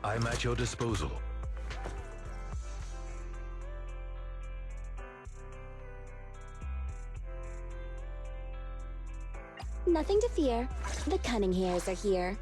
I'm at your disposal. Nothing to fear. The cunning hairs are here.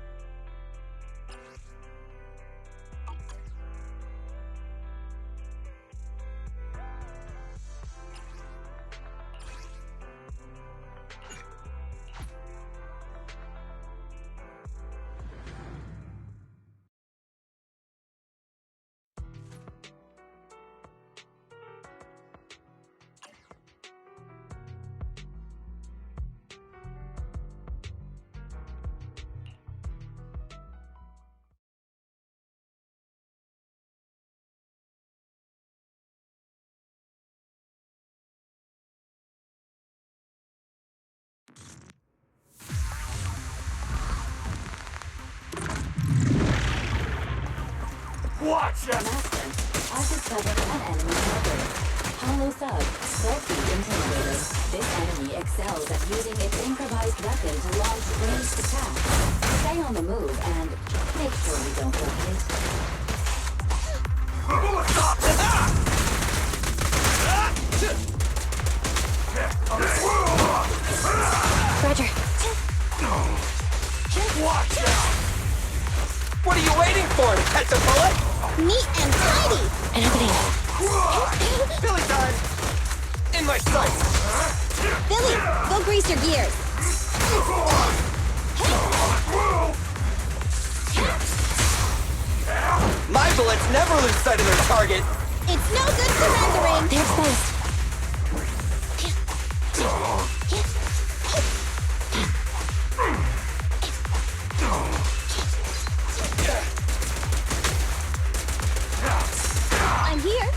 Watch it! Master, I've discovered an enemy target. Hollow Sub, 12 feet intimidated. This enemy excels at using its improvised weapon to launch ranged attacks. Stay on the move and make sure you don't get hit. Roger. Watch out! What are you waiting for? To catch a bullet? Neat and tidy! Billy time! In my sights! Billy, go grease your gears. My bullets never lose sight of their target! It's no good surrendering. They're exposed. I'm here.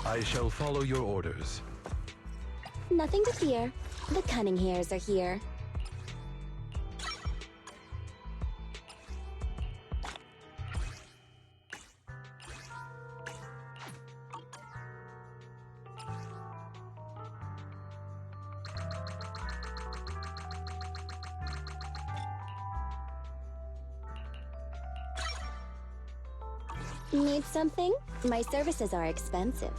I shall follow your orders. Nothing to fear. The cunning hairs are here. Need something? My services are expensive.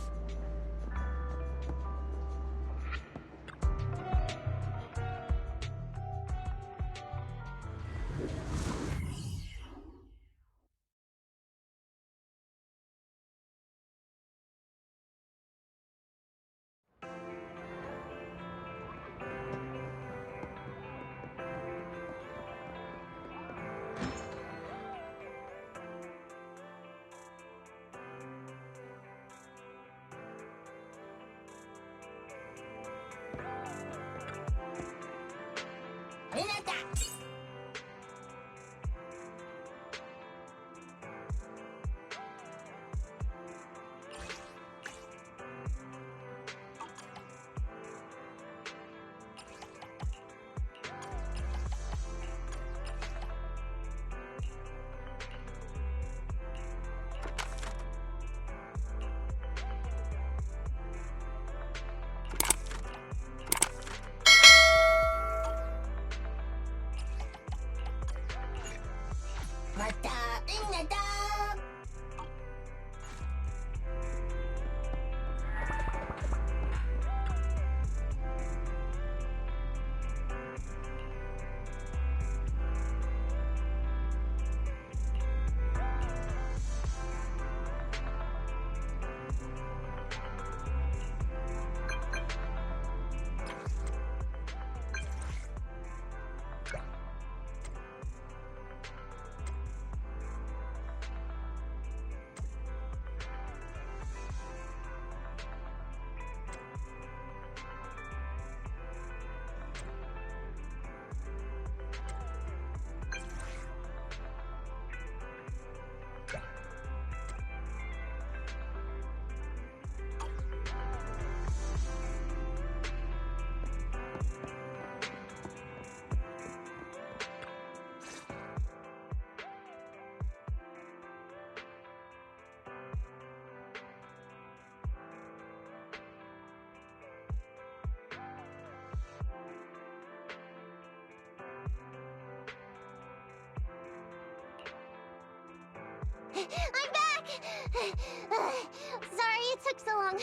Sorry it took so long.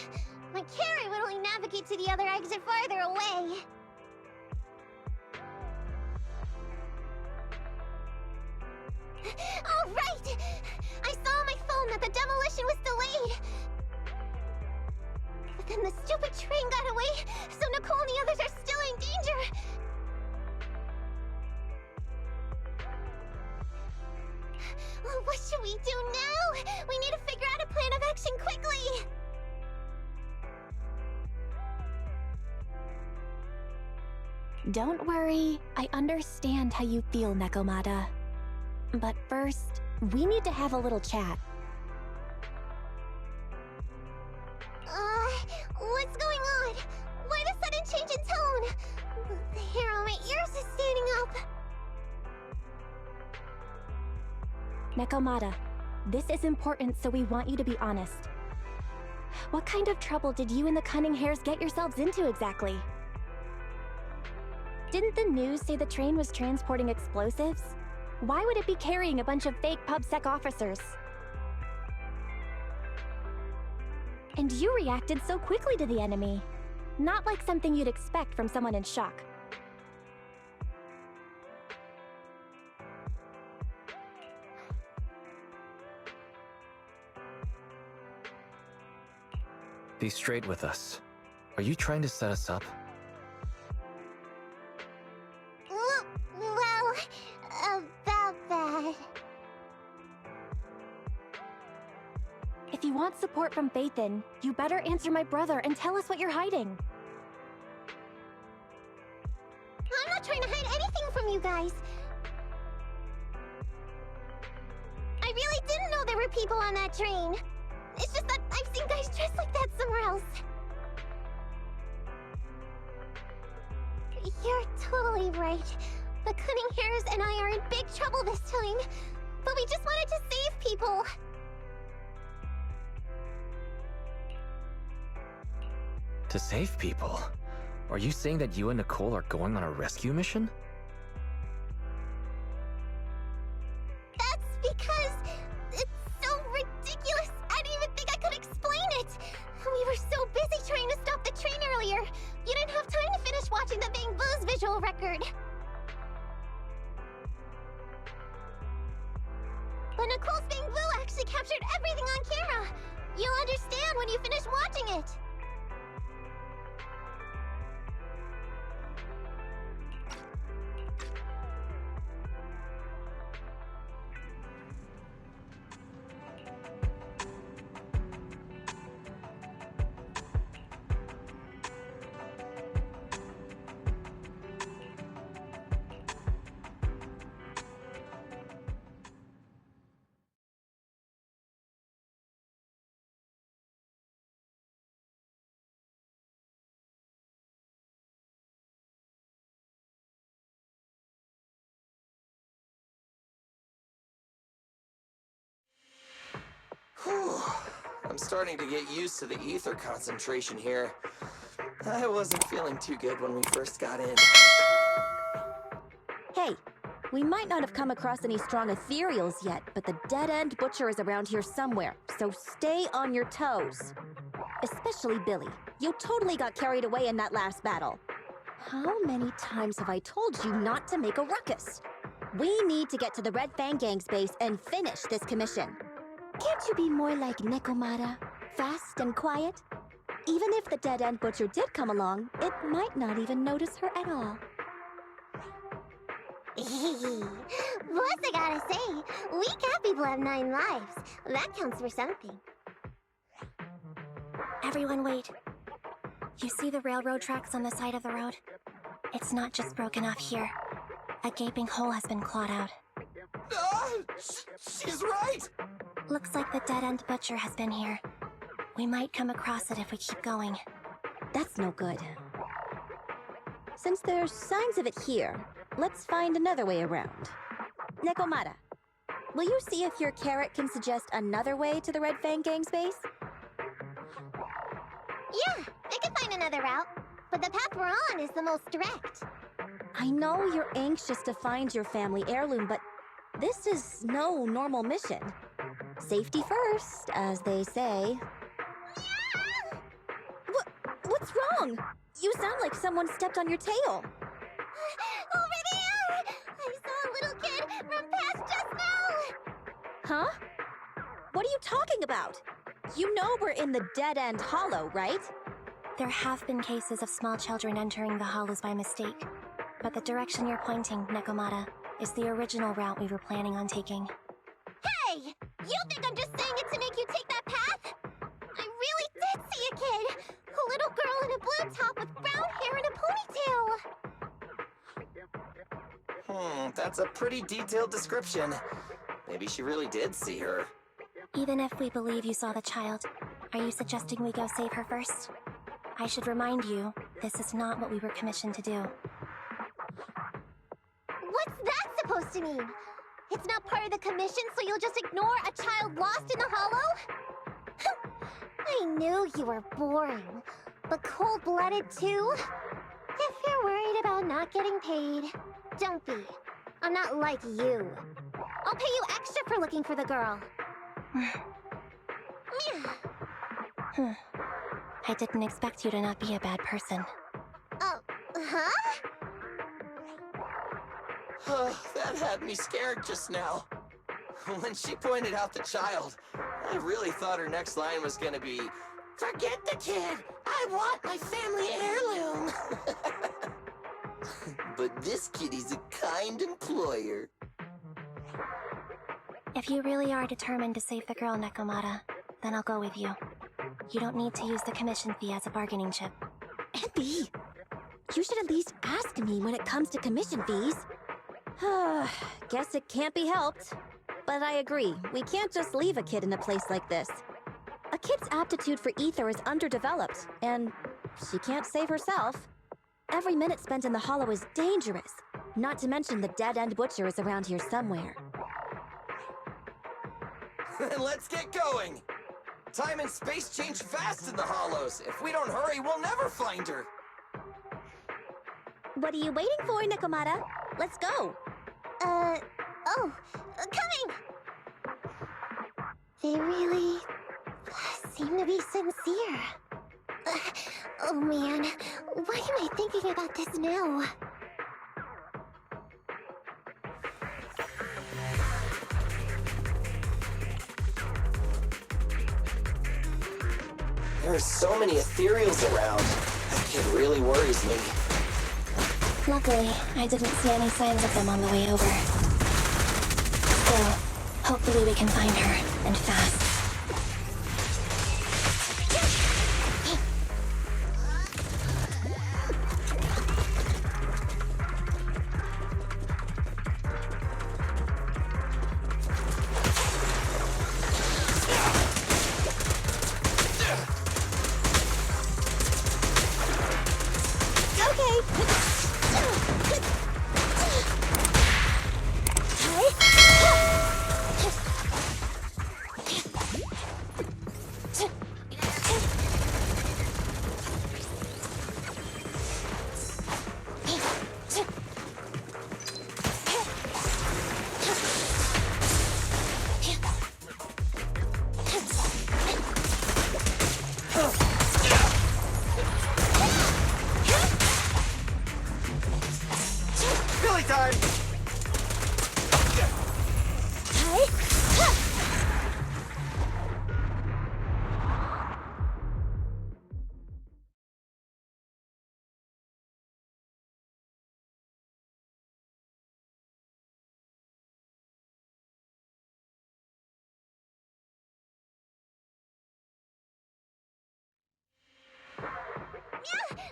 My carrot would only navigate to the other exit farther away. Oh, right! I saw on my phone that the demolition was delayed. But then the stupid train got away, so Nicole and the others are still in danger. Well, what should we do now? We need to figure out a plan of action quickly. Don't worry, I understand how you feel, Nekomata. But first, we need to have a little chat. What's going on? Why the sudden change in tone? The hair on my ears is standing up. Nekomata, this is important, so we want you to be honest. What kind of trouble did you and the Cunning Hares get yourselves into exactly? Didn't the news say the train was transporting explosives? Why would it be carrying a bunch of fake PubSec officers? And you reacted so quickly to the enemy. Not like something you'd expect from someone in shock. Be straight with us. Are you trying to set us up? Well, about that. If you want support from Phaethon, you better answer my brother and tell us what you're hiding. I'm not trying to hide anything from you guys. I really didn't know there were people on that train. It's just that I've seen guys dressed like that somewhere else. You're totally right. The Cunning Hares and I are in big trouble this time. But we just wanted to save people. To save people? Are you saying that you and Nicole are going on a rescue mission? That's because it's so ridiculous. I didn't even think I could explain it. We were so busy trying to stop the train earlier. You didn't have time to finish watching the Bang Boo's visual record. But Nicole's Bang Boo actually captured everything on camera. You'll understand when you finish watching it. Whew. I'm starting to get used to the ether concentration here. I wasn't feeling too good when we first got in. Hey, we might not have come across any strong ethereals yet, but the dead-end butcher is around here somewhere, so stay on your toes. Especially Billy. You totally got carried away in that last battle. How many times have I told you not to make a ruckus? We need to get to the Red Fang Gang's base and finish this commission. Can't you be more like Nekomata? Fast and quiet? Even if the dead-end butcher did come along, it might not even notice her at all. Plus, I gotta say, we cat people have 9 lives. That counts for something. Everyone wait. You see the railroad tracks on the side of the road? It's not just broken off here. A gaping hole has been clawed out. She's right! Looks like the dead-end butcher has been here. We might come across it if we keep going. That's no good. Since there's signs of it here, let's find another way around. Nekomata, will you see if your carrot can suggest another way to the Red Fang Gang's base? Yeah, I can find another route. But the path we're on is the most direct. I know you're anxious to find your family heirloom, but this is no normal mission. Safety first, as they say. What's wrong? You sound like someone stepped on your tail. Over there! I saw a little kid run past just now! Huh? What are you talking about? You know we're in the dead-end hollow, right? There have been cases of small children entering the hollows by mistake, but the direction you're pointing, Nekomata, is the original route we were planning on taking. Hey! You think I'm just saying it to make you take that path? I really did see a kid! A little girl in a blue top with brown hair and a ponytail! That's a pretty detailed description. Maybe she really did see her. Even if we believe you saw the child, are you suggesting we go save her first? I should remind you, this is not what we were commissioned to do. What's that supposed to mean? It's not part of the commission, so you'll just ignore a child lost in the hollow? I knew you were boring, but cold-blooded too? If you're worried about not getting paid, don't be. I'm not like you. I'll pay you extra for looking for the girl. I didn't expect you to not be a bad person. Oh, huh? That had me scared just now. When she pointed out the child, I really thought her next line was gonna be, "Forget the kid! I want my family heirloom!" But this kitty's a kind employer. If you really are determined to save the girl, Nekomata, then I'll go with you. You don't need to use the commission fee as a bargaining chip. Epi, you should at least ask me when it comes to commission fees. Guess it can't be helped. But I agree, we can't just leave a kid in a place like this. A kid's aptitude for ether is underdeveloped, and she can't save herself. Every minute spent in the hollow is dangerous, not to mention the dead-end butcher is around here somewhere. Then let's get going! Time and space change fast in the hollows. If we don't hurry, we'll never find her. What are you waiting for, Nekomata? Let's go! Coming! They really seem to be sincere. Oh man, why am I thinking about this now? There are so many ethereals around. That kid really worries me. Luckily, I didn't see any signs of them on the way over. Still, hopefully we can find her, and fast.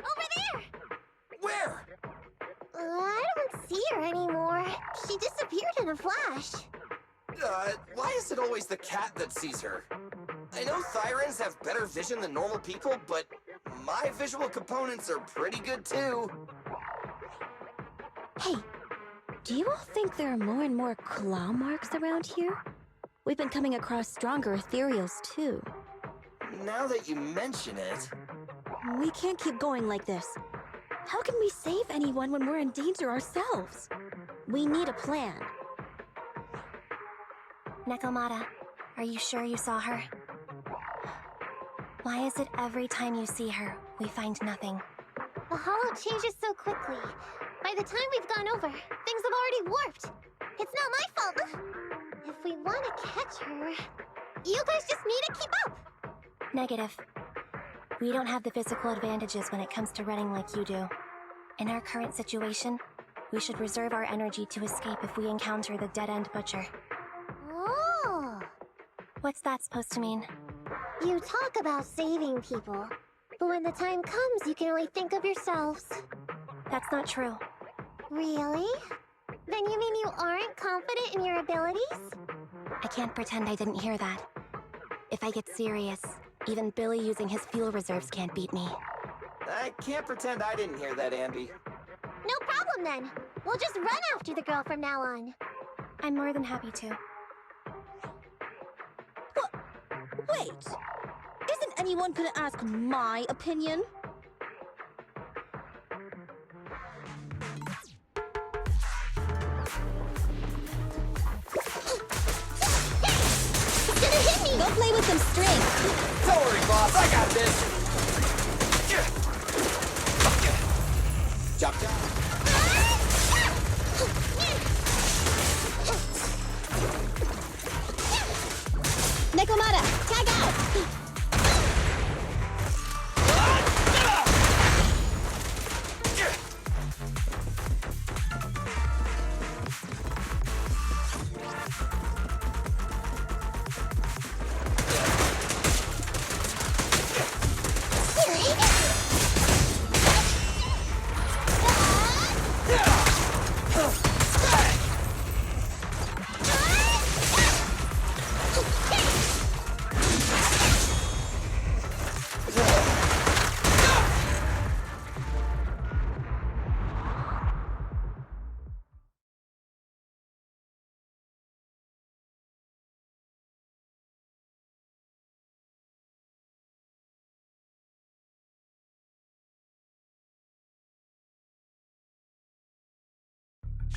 Over there! Where? I don't see her anymore. She disappeared in a flash. Why is it always the cat that sees her? I know Thyrans have better vision than normal people, but my visual components are pretty good too. Hey, do you all think there are more and more claw marks around here? We've been coming across stronger ethereals too. Now that you mention it... We can't keep going like this. How can we save anyone when we're in danger ourselves? We need a plan. Nekomata, Are you sure you saw her? Why is it every time you see her, we find nothing? The hollow changes so quickly. By the time we've gone over, things have already warped. It's not my fault. If we want to catch her, you guys just need to keep up. Negative. We don't have the physical advantages when it comes to running like you do. In our current situation, we should reserve our energy to escape if we encounter the dead-end butcher. Oh. What's that supposed to mean? You talk about saving people, but when the time comes, you can only think of yourselves. That's not true. Really? Then you mean you aren't confident in your abilities? I can't pretend I didn't hear that. If I get serious, even Billy using his fuel reserves can't beat me. I can't pretend I didn't hear that, Ambi. No problem then. We'll just run after the girl from now on. I'm more than happy to. Wait! Isn't anyone gonna ask my opinion? It's gonna hit me! Go play with some string! Don't worry, boss, I got this! Chop, chop. Nekomata, tag out!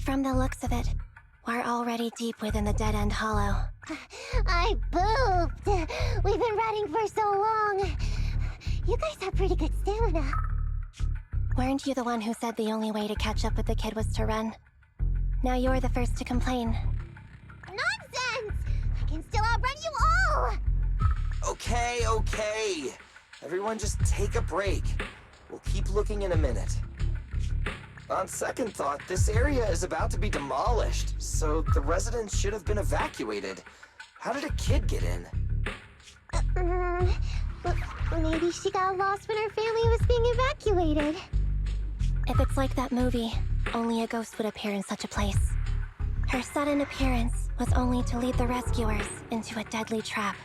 From the looks of it, we're already deep within the dead-end hollow. I pooped! We've been running for so long. You guys have pretty good stamina. Weren't you the one who said the only way to catch up with the kid was to run? Now you're the first to complain. Nonsense! I can still outrun you all! Okay. Everyone just take a break. We'll keep looking in a minute. On second thought, this area is about to be demolished, so the residents should have been evacuated. How did a kid get in? Maybe she got lost when her family was being evacuated. If it's like that movie, only a ghost would appear in such a place. Her sudden appearance was only to lead the rescuers into a deadly trap.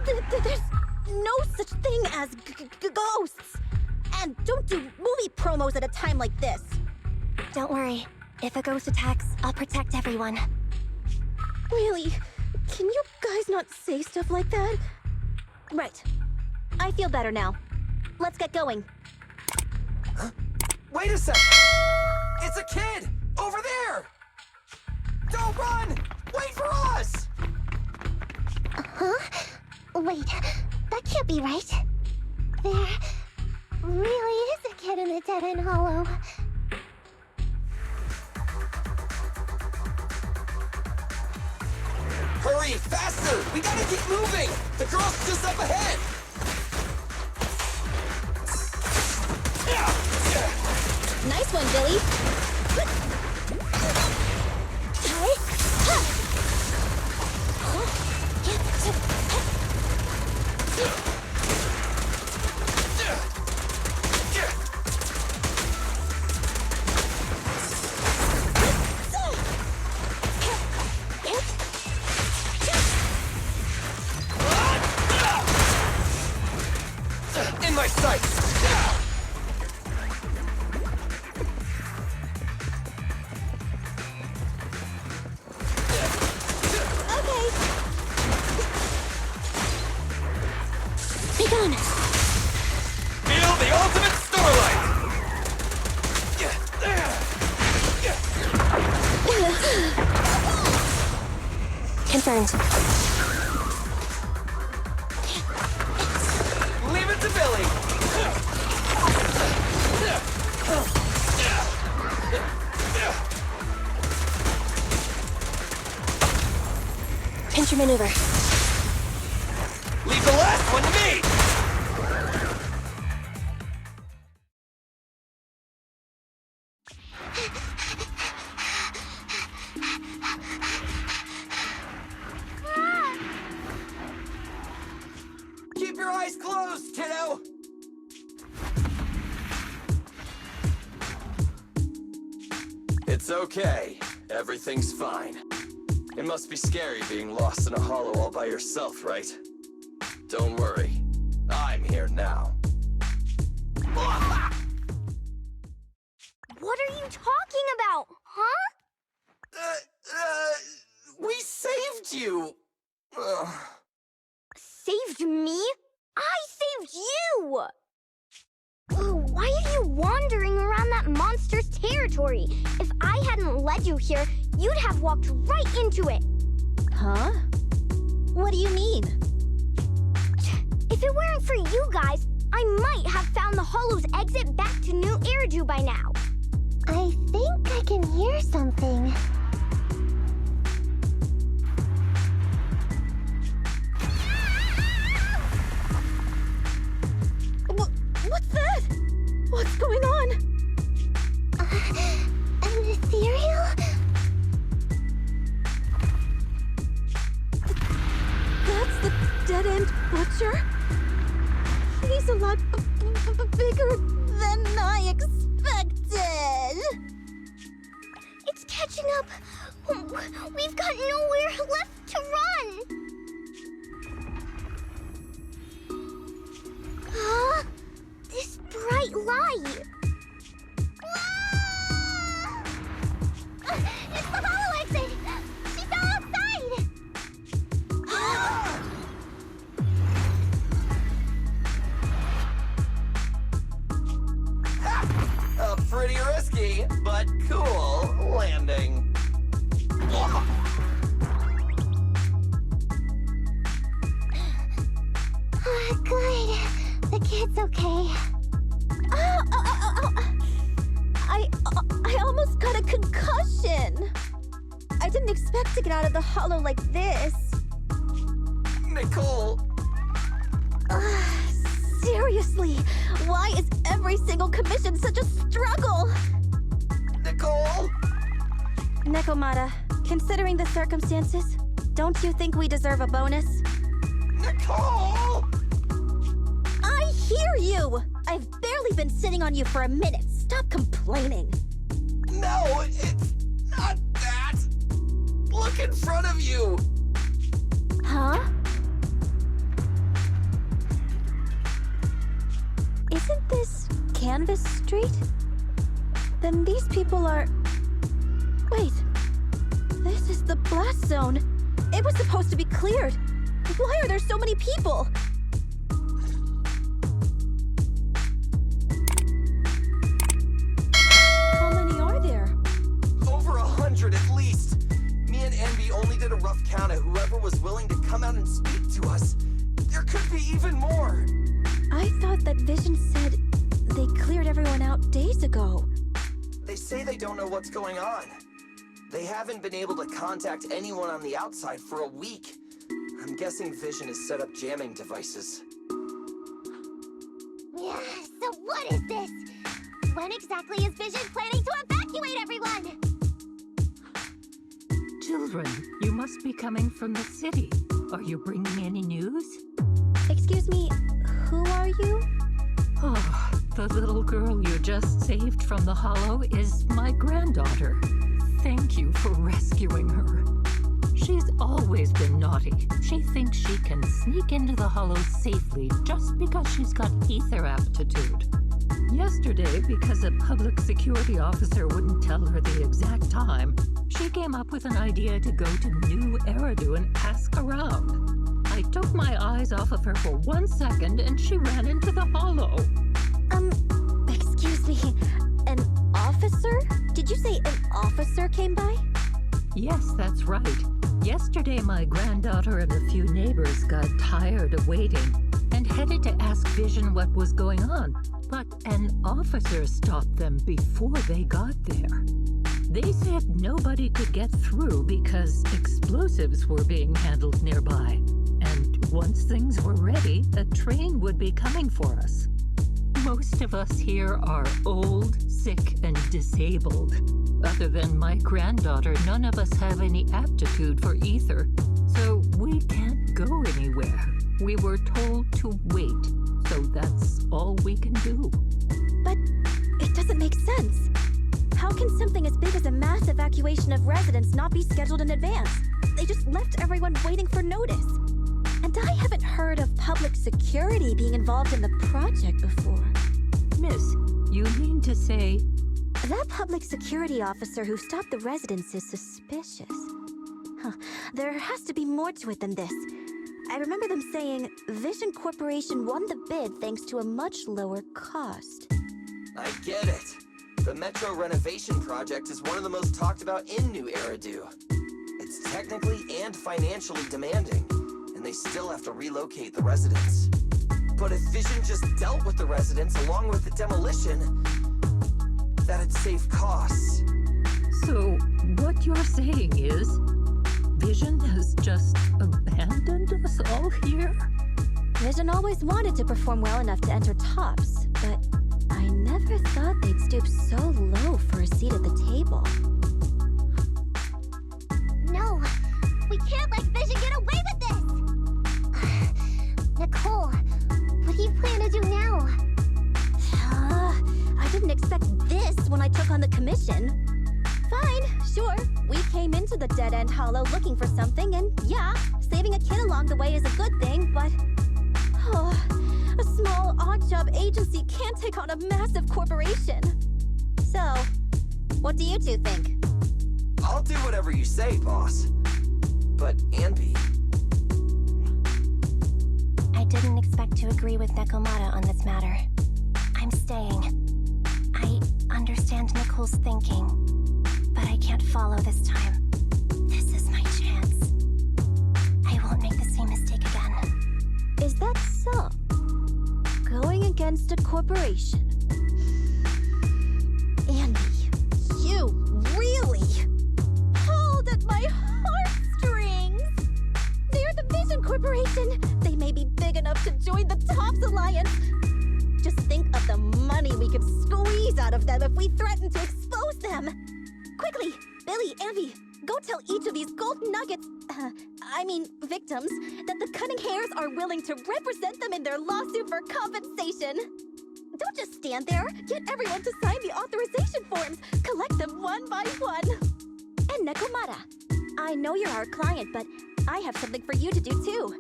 There's no such thing as ghosts! And don't do movie promos at a time like this. Don't worry. If a ghost attacks, I'll protect everyone. Really? Can you guys not say stuff like that? Right. I feel better now. Let's get going. Huh? Wait a sec! It's a kid! Over there! Don't run! Wait for us! Huh? Wait, that can't be right. There really is a kid in the dead-end hollow. Hurry, faster! We gotta keep moving! The girl's just up ahead! Nice one, Billy. In my sights! Confirmed. Leave it to Billy! Pinch your maneuver. Leave the last one to me! Keep your eyes closed, kiddo! It's okay. Everything's fine. It must be scary being lost in a hollow all by yourself, right? Don't worry. I'm here now. What are you talking about, huh? We saved you! Saved me? I saved you! Why are you wandering around that monster's territory? If I hadn't led you here, you'd have walked right into it. Huh? What do you mean? If it weren't for you guys, I might have found the Hollow's exit back to New Eridu by now. I think I can hear something. What's that? What's going on? An ethereal? That's the dead-end butcher? He's a lot bigger than I expected. It's catching up. We've got nowhere left to run. Huh? This bright light. Ah! It's the hollow exit. She fell outside. A pretty risky, but cool landing. Good. The kid's okay. I almost got a concussion. I didn't expect to get out of the hollow like this. Nicole! Seriously, why is every single commission such a struggle? Nicole! Nekomata, considering the circumstances, don't you think we deserve a bonus? Nicole! I hear you! I've barely been sitting on you for a minute. Stop complaining. No, it's not that! Look in front of you! Huh? Isn't this Canvas Street? Then these people are... Wait. This is the blast zone. It was supposed to be cleared. Why are there so many people? How many are there? Over 100 at least. Me and Envy only did a rough count of whoever was willing to come out and speak to us. There could be even more. I thought that Vision said they cleared everyone out days ago. They say they don't know what's going on. They haven't been able to contact anyone on the outside for a week. I'm guessing Vision has set up jamming devices. Yeah, so what is this? When exactly is Vision planning to evacuate everyone? Children, you must be coming from the city. Are you bringing any news? Excuse me, who are you? Oh, the little girl you just saved from the hollow is my granddaughter. Thank you for rescuing her. She's always been naughty. She thinks she can sneak into the hollow safely just because she's got ether aptitude. Yesterday, because a public security officer wouldn't tell her the exact time, she came up with an idea to go to New Eridu and ask around. I took my eyes off of her for 1 second and she ran into the hollow. Excuse me, an officer? Did you say an officer came by? Yes, that's right. Yesterday, my granddaughter and a few neighbors got tired of waiting and headed to ask Vision what was going on. But an officer stopped them before they got there. They said nobody could get through because explosives were being handled nearby. And once things were ready, a train would be coming for us. Most of us here are old, sick, and disabled. Other than my granddaughter, none of us have any aptitude for ether, so we can't go anywhere. We were told to wait, so that's all we can do. But it doesn't make sense. How can something as big as a mass evacuation of residents not be scheduled in advance? They just left everyone waiting for notice. And I haven't heard of public security being involved in the project before. Miss, you mean to say... That public security officer who stopped the residents is suspicious. Huh. There has to be more to it than this. I remember them saying Vision Corporation won the bid thanks to a much lower cost. I get it. The Metro renovation project is one of the most talked about in New Eridu. It's technically and financially demanding, and they still have to relocate the residents. But if Vision just dealt with the residents along with the demolition, that'd save costs. So, what you're saying is, Vision has just abandoned us all here? Vision always wanted to perform well enough to enter tops, but I never thought they'd stoop so low for a seat at the table. No, we can't let Vision get away with this! Nicole, what do you plan to do now? I didn't expect this when I took on the commission. Fine, sure. We came into the dead-end hollow looking for something, and yeah, saving a kid along the way is a good thing, but... a small, odd-job agency can't take on a massive corporation. So, what do you two think? I'll do whatever you say, boss. But, Anby... I didn't expect to agree with Nekomata on this matter. I'm staying. I understand Nicole's thinking, but I can't follow this time. This is my chance. I won't make the same mistake again. Is that so? Going against a corporation? Andy, you really pulled at my heartstrings! They're the Vision Corporation! They may be big enough to join the Tops Alliance! Just think of the money we could squeeze out of them if we threaten to expose them! Quickly, Billy, Andy, go tell each of these gold nuggets, victims, that the Cunning Hairs are willing to represent them in their lawsuit for compensation. Don't just stand there. Get everyone to sign the authorization forms. Collect them one by one. And Nekomata, I know you're our client, but I have something for you to do too.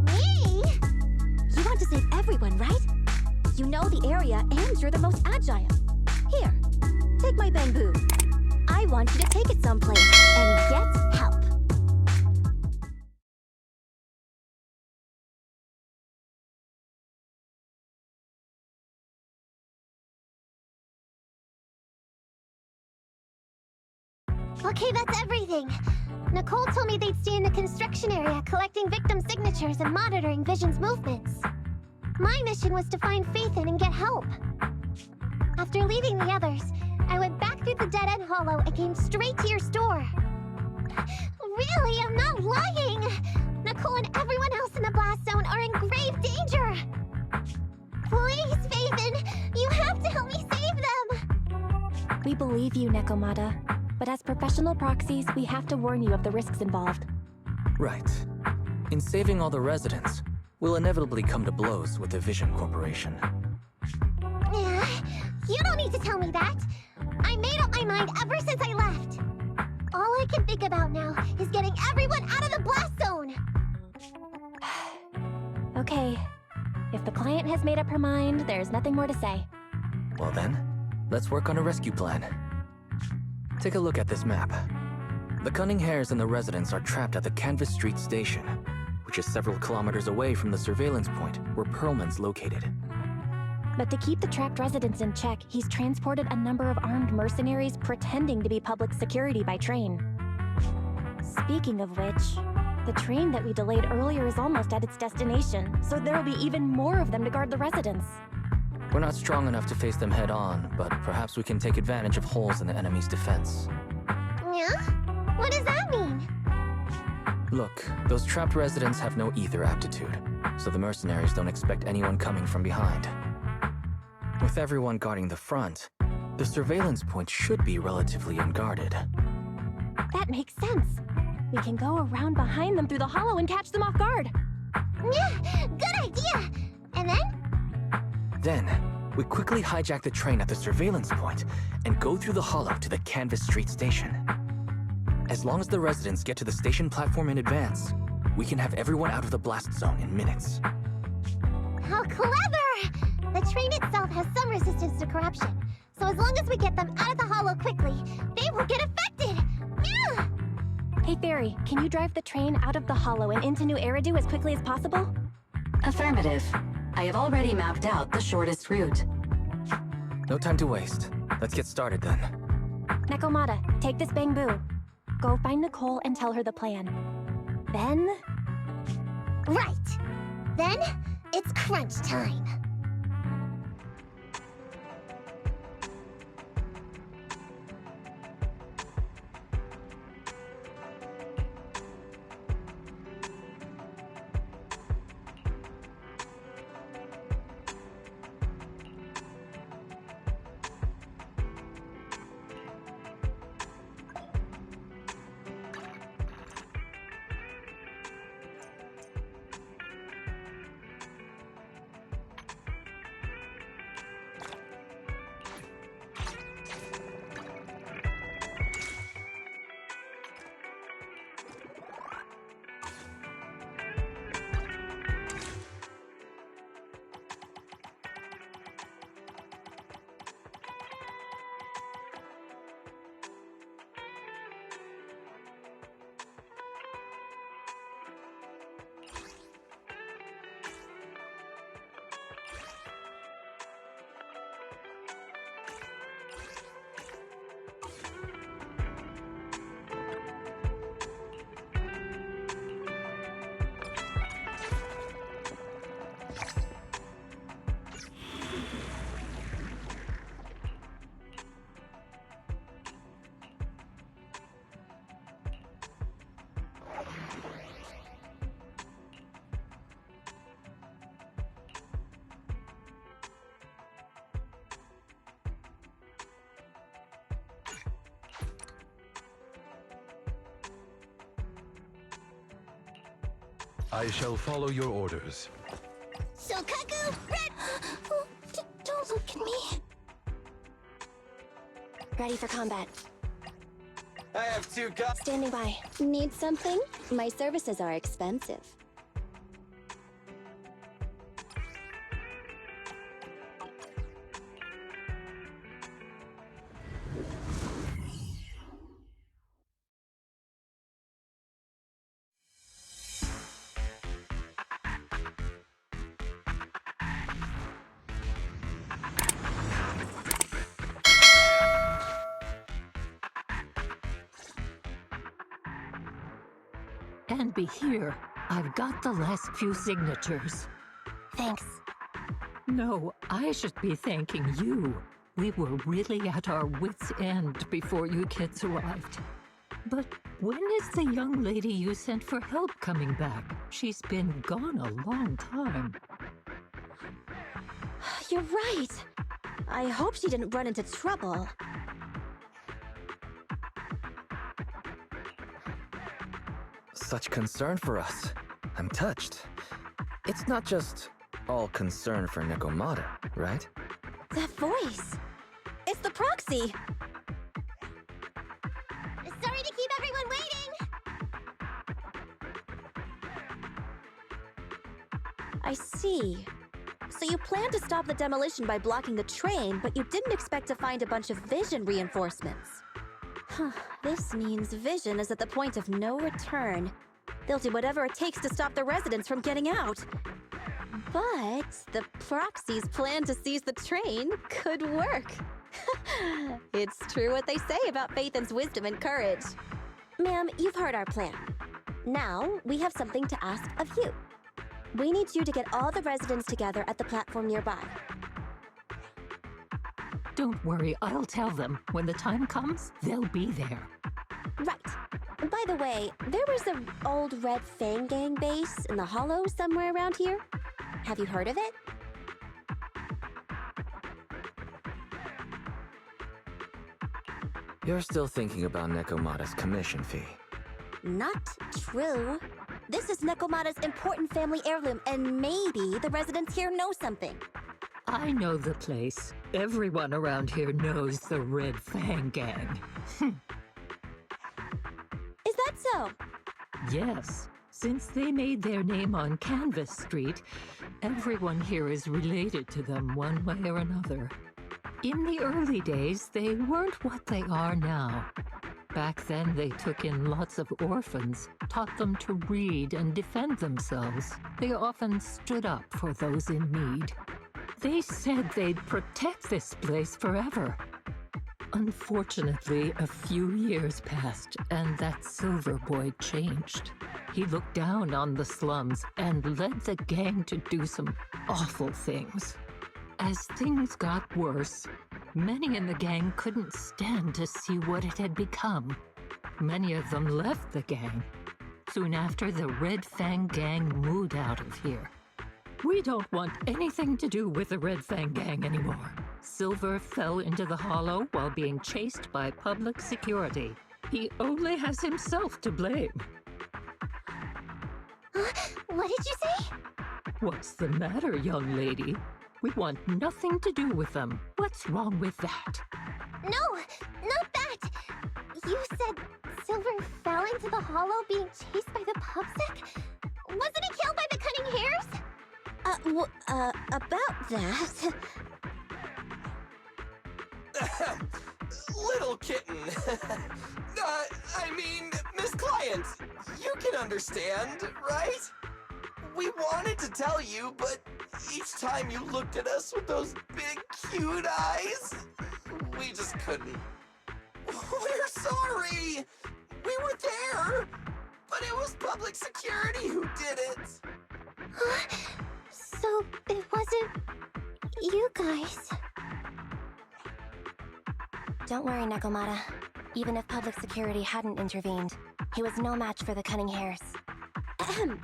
Me? You want to save everyone, right? You know the area and you're the most agile. Here, take my bamboo. I want you to take it someplace and get help. Okay, that's everything. Nicole told me they'd stay in the construction area collecting victim signatures and monitoring Vision's movements. My mission was to find Faithin and get help. After leaving the others, I went back through the dead-end hollow and came straight to your store. Really, I'm not lying! Nicole and everyone else in the blast zone are in grave danger! Please, Faithin, you have to help me save them! We believe you, Nekomata. But as professional proxies, we have to warn you of the risks involved. Right. In saving all the residents, we'll inevitably come to blows with the Vision Corporation. You don't need to tell me that. I made up my mind ever since I left. All I can think about now is getting everyone out of the blast zone. Okay. If the client has made up her mind, there's nothing more to say. Well then, let's work on a rescue plan. Take a look at this map. The Cunning Hairs and the residents are trapped at the Canvas Street station, which is several kilometers away from the surveillance point where Perlman's located. But to keep the trapped residents in check, he's transported a number of armed mercenaries pretending to be public security by train. Speaking of which, the train that we delayed earlier is almost at its destination, so there'll be even more of them to guard the residents. We're not strong enough to face them head on, but perhaps we can take advantage of holes in the enemy's defense. Yeah? What does that mean? Look, those trapped residents have no ether aptitude, so the mercenaries don't expect anyone coming from behind. With everyone guarding the front, the surveillance point should be relatively unguarded. That makes sense. We can go around behind them through the hollow and catch them off guard. Yeah, good idea! And then? Then, we quickly hijack the train at the surveillance point and go through the hollow to the Canvas Street station. As long as the residents get to the station platform in advance, we can have everyone out of the blast zone in minutes. How clever! The train itself has some resistance to corruption, so as long as we get them out of the hollow quickly, they won't get affected! Yeah! Hey Fairy, can you drive the train out of the hollow and into New Eridu as quickly as possible? Affirmative. I have already mapped out the shortest route. No time to waste. Let's get started then. Nekomata, take this bamboo. Go find Nicole and tell her the plan. Then... Right! Then, it's crunch time. I shall follow your orders. Shokaku, red! Don't look at me. Ready for combat. I have two guns. Standing by. Need something? My services are expensive. And be here. I've got the last few signatures. Thanks. No, I should be thanking you. We were really at our wits' end before you kids arrived. But when is the young lady you sent for help coming back? She's been gone a long time. You're right. I hope she didn't run into trouble. Such concern for us. I'm touched. It's not just all concern for Nekomata, right? That voice. It's the proxy. Sorry to keep everyone waiting. I see. So you planned to stop the demolition by blocking the train, but you didn't expect to find a bunch of vision reinforcements. Huh, this means vision is at the point of no return. They'll do whatever it takes to stop the residents from getting out. But the proxy's plan to seize the train could work. It's true what they say about Phaethon's wisdom and courage. Ma'am, you've heard our plan. Now, we have something to ask of you. We need you to get all the residents together at the platform nearby. Don't worry, I'll tell them. When the time comes, they'll be there. Right. By the way, there was an old Red Fang Gang base in the Hollow somewhere around here. Have you heard of it? You're still thinking about Nekomata's commission fee. Not true. This is Nekomata's important family heirloom, and maybe the residents here know something. I know the place. Everyone around here knows the Red Fang Gang. Is that so? Yes. Since they made their name on Canvas Street, everyone here is related to them one way or another. In the early days, they weren't what they are now. Back then, they took in lots of orphans, taught them to read and defend themselves. They often stood up for those in need. They said they'd protect this place forever. Unfortunately, a few years passed, and that Silver Boy changed. He looked down on the slums and led the gang to do some awful things. As things got worse, many in the gang couldn't stand to see what it had become. Many of them left the gang. Soon after, the Red Fang Gang moved out of here. We don't want anything to do with the Red Fang Gang anymore. Silver fell into the Hollow while being chased by public security. He only has himself to blame. What did you say? What's the matter, young lady? We want nothing to do with them. What's wrong with that? No, not that! You said Silver fell into the Hollow being chased by the PubSec? Wasn't he killed by the Cunning Hares? About that... Little kitten. I mean, Miss Client, you can understand, right? We wanted to tell you, but each time you looked at us with those big, cute eyes, we just couldn't. We're sorry! We were there, but it was public security who did it. So it wasn't you guys. Don't worry, Nekomata. Even if public security hadn't intervened, he was no match for the Cunning Hares. Ahem.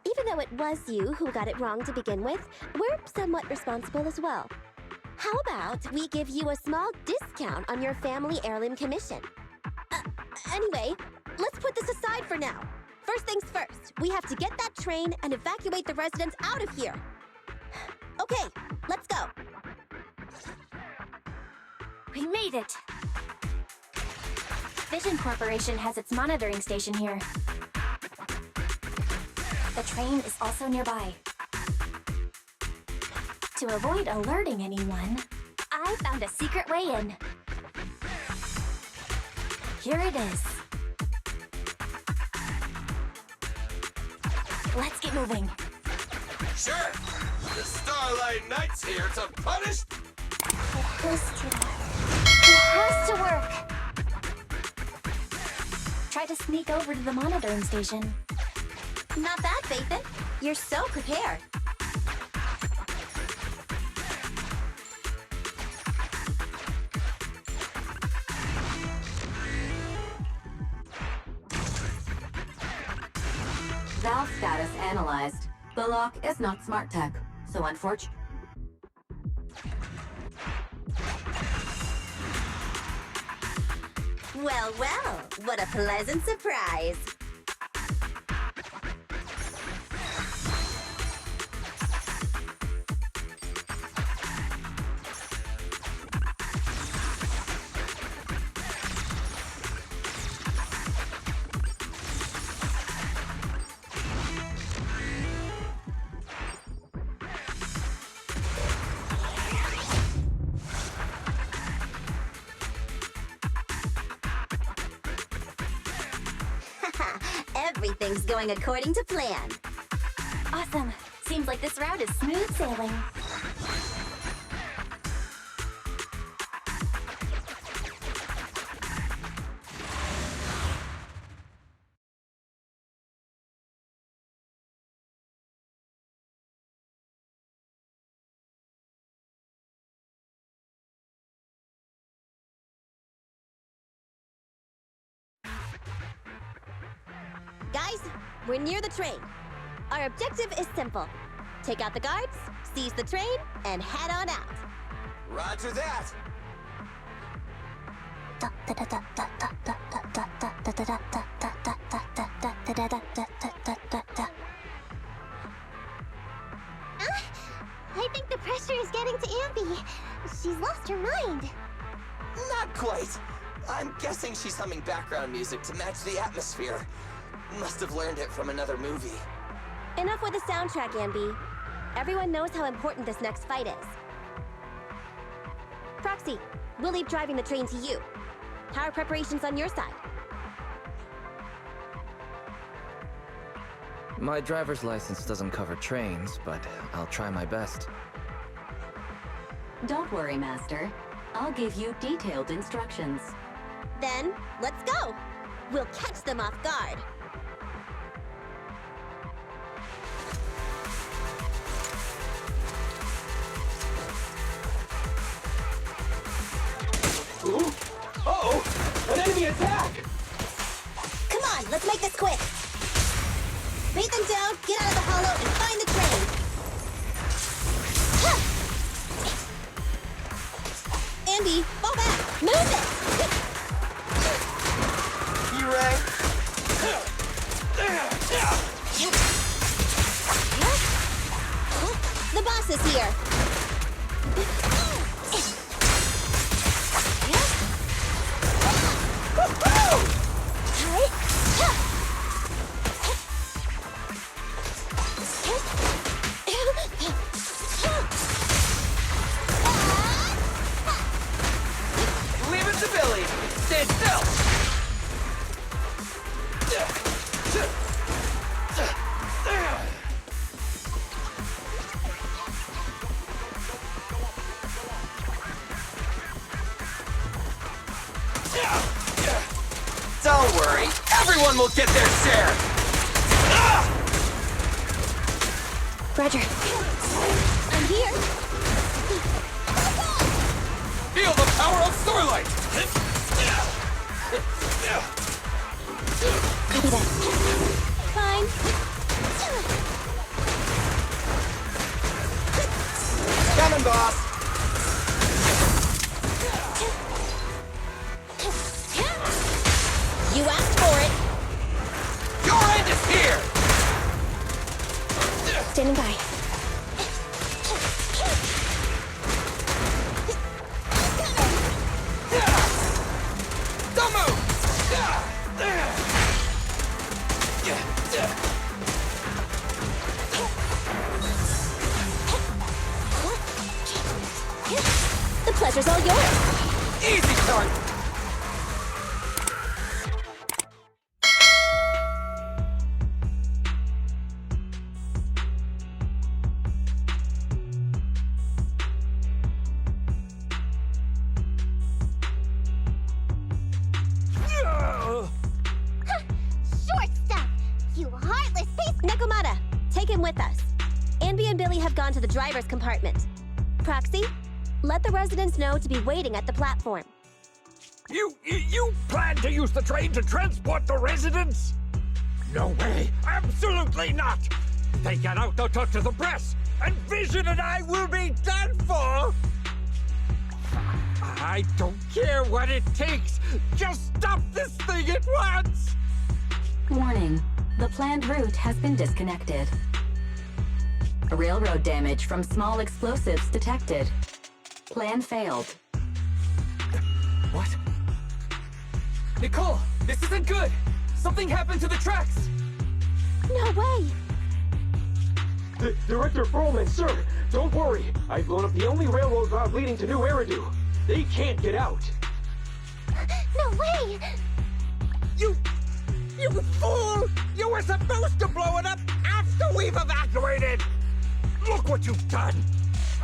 Even though it was you who got it wrong to begin with, we're somewhat responsible as well. How about we give you a small discount on your family heirloom commission? Anyway, let's put this aside for now. First things first, we have to get that train and evacuate the residents out of here. Okay, let's go. We made it! Vision Corporation has its monitoring station here. The train is also nearby. To avoid alerting anyone, I found a secret way in. Here it is. Let's get moving. Sure. The Starlight Knight's here to punish... It has to work. Try to sneak over to the monitoring station. Not bad, Phaethon. You're so prepared. Valve status analyzed. The lock is not smart tech, so unfortunately. Well, well, what a pleasant surprise. Everything's going according to plan. Awesome. Seems like this route is smooth sailing. we're near the train. Our objective is simple. Take out the guards, seize the train, and head on out. Roger that. I think the pressure is getting to Ambi. She's lost her mind. Not quite. I'm guessing she's humming background music to match the atmosphere. Must have learned it from another movie. Enough with the soundtrack, Ambi. Everyone knows how important this next fight is. Proxy, we'll leave driving the train to you. How are preparations on your side? My driver's license doesn't cover trains, but I'll try my best. Don't worry, Master. I'll give you detailed instructions. Then, let's go! We'll catch them off guard. Ooh! Uh-oh! An enemy attack! Come on, let's make this quick! Beat them down, get out of the hollow, and find the train! Andy, fall back! Move it! You right? The boss is here! Leave it to Billy! Stay still! Don't worry, everyone will get their share! Roger. I'm here. Feel the power of Starlight! Copy that. Fine. Coming, boss! You asked for it. Your end is here! Standing by. Don't move! The pleasure's all yours. Easy, son! Short stuff! You heartless piece! Nekomata, take him with us. Anby and Billy have gone to the driver's compartment. Proxy, let the residents know to be waiting at the platform. You plan to use the train to transport the residents? No way! Absolutely not! If they get out, they'll talk to the press, and Vision and I will be done for! I don't care what it takes! Just stop this thing at once! Warning. The planned route has been disconnected. Railroad damage from small explosives detected. Plan failed. What? Nicole, this isn't good! Something happened to the tracks! No way! Director Perlman, sir, don't worry. I've blown up the only railroad route leading to New Eridu. They can't get out. No way! You fool! You were supposed to blow it up after we've evacuated! Look what you've done!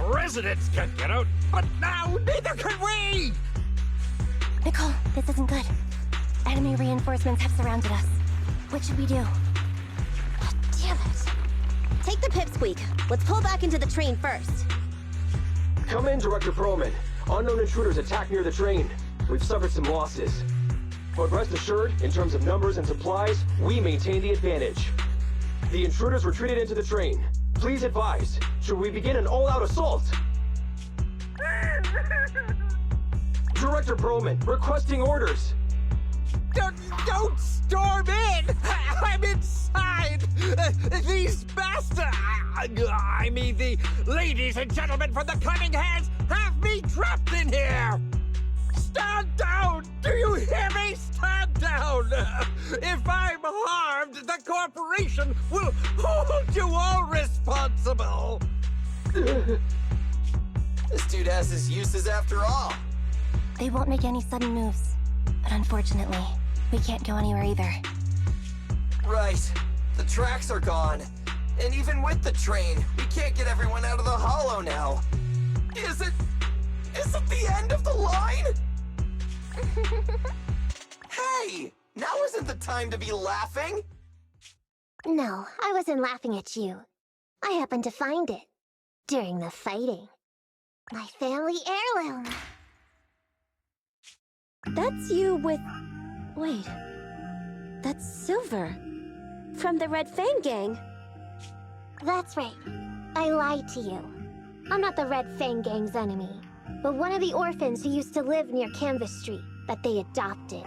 Residents can't get out, but now neither can we! Nicole, this isn't good. Enemy reinforcements have surrounded us. What should we do? God damn it. Take the pipsqueak. Let's pull back into the train first. Come in, Director Perlman. Unknown intruders attacked near the train. We've suffered some losses. But rest assured, in terms of numbers and supplies, we maintain the advantage. The intruders retreated into the train. Please advise, should we begin an all-out assault? Director Perlman, requesting orders. Don't storm in! I'm inside! These bastards! I mean, the ladies and gentlemen from the Cunning Hands have me trapped in here! Stand down! Do you hear me? Stand down! If I'm harmed, the corporation will hold you all responsible! This dude has his uses after all. They won't make any sudden moves. But unfortunately, we can't go anywhere either. Right. The tracks are gone. And even with the train, we can't get everyone out of the hollow now. Is it the end of the line? Hey! Now isn't the time to be laughing! No, I wasn't laughing at you. I happened to find it. During the fighting. My family heirloom. That's you with... Wait. That's Silver. From the Red Fang Gang. That's right. I lied to you. I'm not the Red Fang Gang's enemy, but one of the orphans who used to live near Canvas Street that they adopted.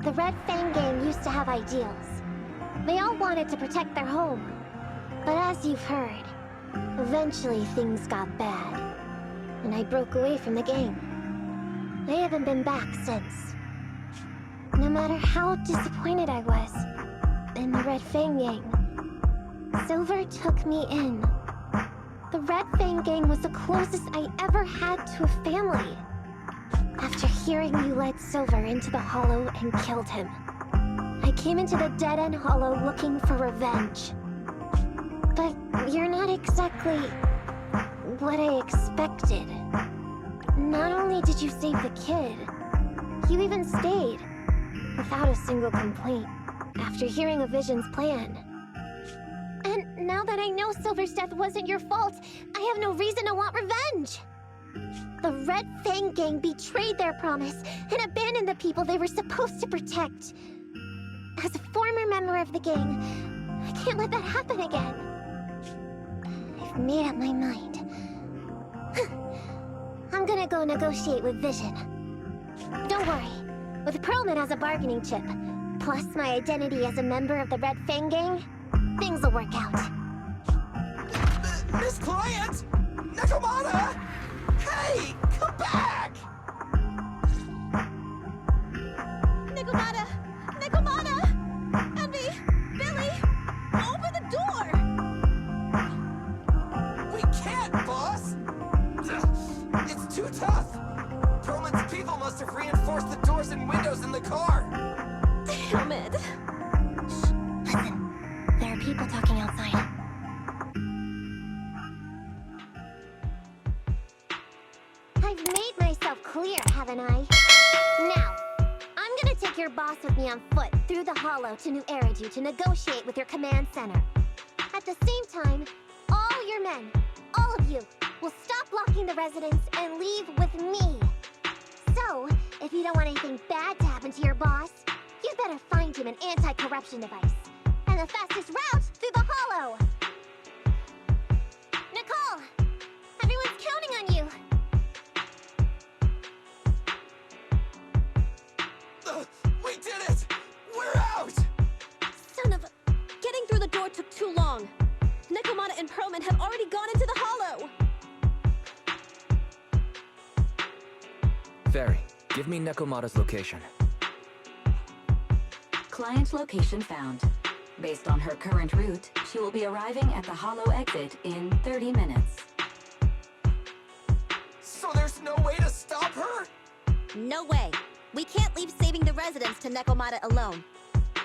The Red Fang Gang used to have ideals. They all wanted to protect their home. But as you've heard, eventually things got bad, and I broke away from the gang. I haven't been back since. No matter how disappointed I was in the Red Fang Gang, Silver took me in. The Red Fang Gang was the closest I ever had to a family. After hearing you led Silver into the Hollow and killed him, I came into the dead-end Hollow looking for revenge. But you're not exactly what I expected. Not only did you save the kid, you even stayed, without a single complaint, after hearing a Vision's plan. And now that I know Silver's death wasn't your fault, I have no reason to want revenge! The Red Fang Gang betrayed their promise and abandoned the people they were supposed to protect. As a former member of the gang, I can't let that happen again. I've made up my mind. I'm gonna go negotiate with Vision. Don't worry. With Perlman as a bargaining chip, plus my identity as a member of the Red Fang Gang, things will work out. Miss Client! Nakamata! Hey! Come back! Nakamata! Nakamata! Envy! Billy! Open the door! We can't, boss! It's too tough! Perlman's people must have reinforced the doors and windows in the car! Damn it! Shh, listen. There are people talking outside. I've made myself clear, haven't I? Now, I'm gonna take your boss with me on foot through the Hollow to New Eridu to negotiate with your command center. At the same time, all your men, all of you, will stop blocking the residents and leave with me. So, if you don't want anything bad to happen to your boss, you'd better find him an anti-corruption device. And the fastest route through the Hollow. Nicole! Everyone's counting on you. We did it! We're out! Son of a... Getting through the door took too long. Nakamata and Perlman have already gone into the Hollow. Fairy, give me Nekomata's location. Client location found. Based on her current route, she will be arriving at the Hollow exit in 30 minutes. So there's no way to stop her? No way. We can't leave saving the residents to Nekomata alone.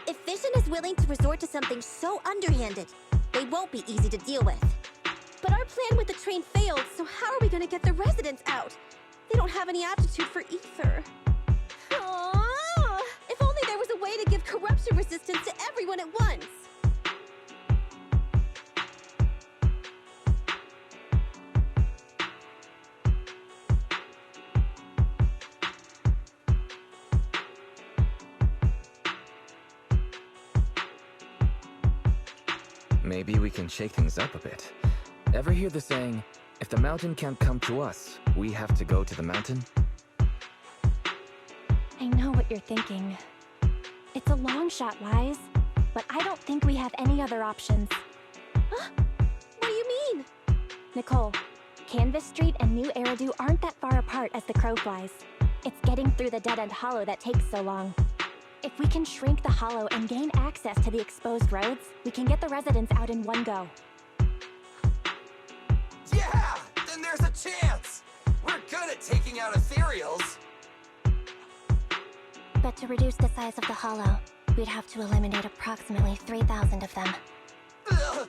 If Vision is willing to resort to something so underhanded, they won't be easy to deal with. But our plan with the train failed, so how are we gonna get the residents out? They don't have any aptitude for ether. Aww. If only there was a way to give corruption resistance to everyone at once. Maybe we can shake things up a bit. Ever hear the saying, if the mountain can't come to us, we have to go to the mountain? I know what you're thinking. It's a long shot, Wise, but I don't think we have any other options. Huh? What do you mean? Nicole, Canvas Street and New Eridu aren't that far apart as the crow flies. It's getting through the dead-end hollow that takes so long. If we can shrink the hollow and gain access to the exposed roads, we can get the residents out in one go. Yeah! Then there's a chance! We're good at taking out ethereals! But to reduce the size of the hollow, we'd have to eliminate approximately 3,000 of them. Ugh.